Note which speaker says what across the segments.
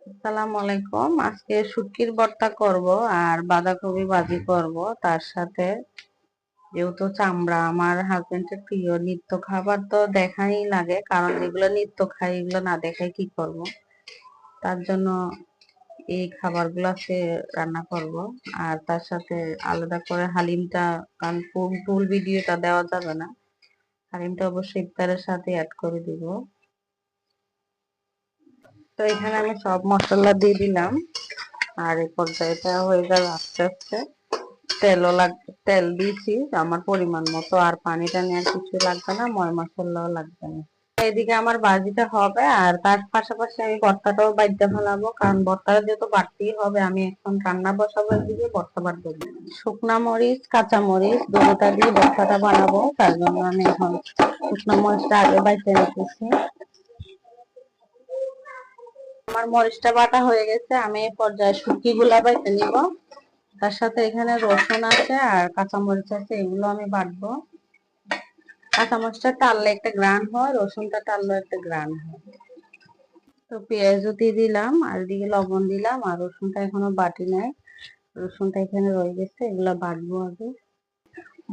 Speaker 1: আসসালামু আলাইকুম। আজকে শুটকির ভর্তা করব আর বাঁধাকপি ভাজি করব। তার সাথে যেহেতু চামড়া আমার হাজবেন্ডের প্রিয় নিত্য খাবার, তো দেখাই লাগে, কারণ এগুলো নিত্য খাই, এগুলো না দেখাই কি করব। তার জন্য এই খাবারগুলো আজকে রান্না করব। আর তার সাথে আলাদা করে হালিমটা, কারণ ফুল ভিডিওটা দেওয়া যাবে না, হালিমটা অবশ্যই ইফতারের সাথে অ্যাড করে দিব। তো এখানে আমি সব মশলা দিয়ে দিলাম। আর এই পর্যায়েটা হয়ে গেল আস্তে আস্তে। তেল দিয়েছি আমার পরিমাণ মতো, আর পানি টানি আর কিছু লাগবে না, ময় মশলাও লাগবে না। এদিকে আমার ভাজিটা হবে, আর তার পাশাপাশি আমি ভর্তাটাও বাইটে ফেলাবো, কারণ ভর্তাটা যেহেতু বাড়তেই হবে। আমি এখন রান্না বসাবো, এদিকে ভর্তা বাড়বো। শুকনা মরিচ, কাঁচা মরিচ দুটোটা দিয়ে ভর্তাটা বানাবো, তার জন্য আমি এখন শুকনা মরিচটা আগে বাইটে রেখেছি। আমার মরিচটা বাটা হয়ে গেছে, আমি এই পর্যায়ে শুটকি গুলা বাইটে নিব। তার সাথে এখানে রসুন আছে আর কাঁচামরিচ আছে, এগুলো আমি বাটবো। কাঁচামরিচটা টানলে একটা গ্রান হয়, রসুনটা টানলে একটা গ্রান হয়। তো পেঁয়াজও দিয়ে দিলাম, আর এদিকে লবণ দিলাম, আর রসুনটা এখনো বাটি নাই, রসুনটা এখানে রয়ে গেছে, এগুলো বাটবো আগে।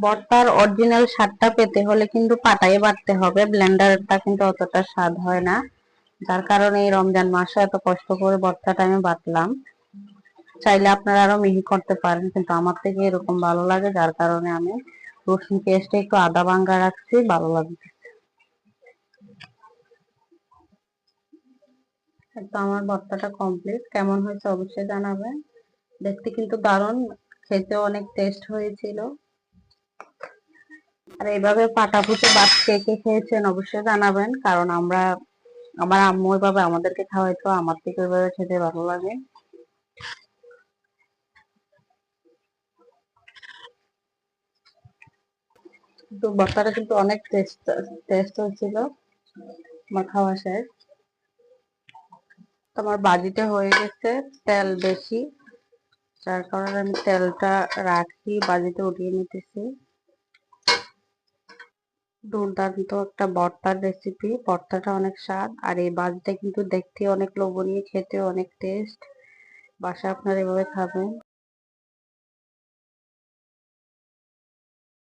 Speaker 1: ভর্তার অরিজিনাল স্বাদটা পেতে হলে কিন্তু পাটায় বাটতে হবে, ব্লেন্ডারটা কিন্তু অতটা স্বাদ হয় না। যার কারণে এই রমজান মাসে এত কষ্ট করে ভর্তাটা আমি বাটলাম। চাইলে আপনারা আরো মিহি করতে পারেন, কিন্তু আমার থেকে এরকম ভালো লাগে, যার কারণে আমি রসুন পেস্টে একটু আদা ভাঙ্গা রাখছি, ভালো লাগবে। তো আমার ভর্তাটা কমপ্লিট, কেমন হয়েছে অবশ্যই জানাবেন। দেখতে কিন্তু দারুণ, খেতে অনেক টেস্ট হয়েছিল। আর এইভাবে পাটাপুটি ভাত কে কে খেয়েছেন অবশ্যই জানাবেন, কারণ আমার আম্মু এভাবে আমাদেরকে খাওয়াইতো, আমার থেকে ওইভাবে খেতে ভালো লাগে। তো ভর্তাটা কিন্তু অনেক টেস্ট টেস্ট হয়েছিল। আমার খাওয়া শেষ। তোমার ভাজিটা হয়ে গেছে, তেল বেশি, যার কারণে আমি তেলটা রাখি, ভাজিতে উঠিয়ে নিতেছি। দুর্দান্ত একটা ভর্তার রেসিপি, ভর্তাটা অনেক স্বাদ, আর এই ভাজিটা কিন্তু দেখতে অনেক লোভনীয়, খেতে অনেক টেস্ট। বাসায় আপনারা এভাবে খাবেন।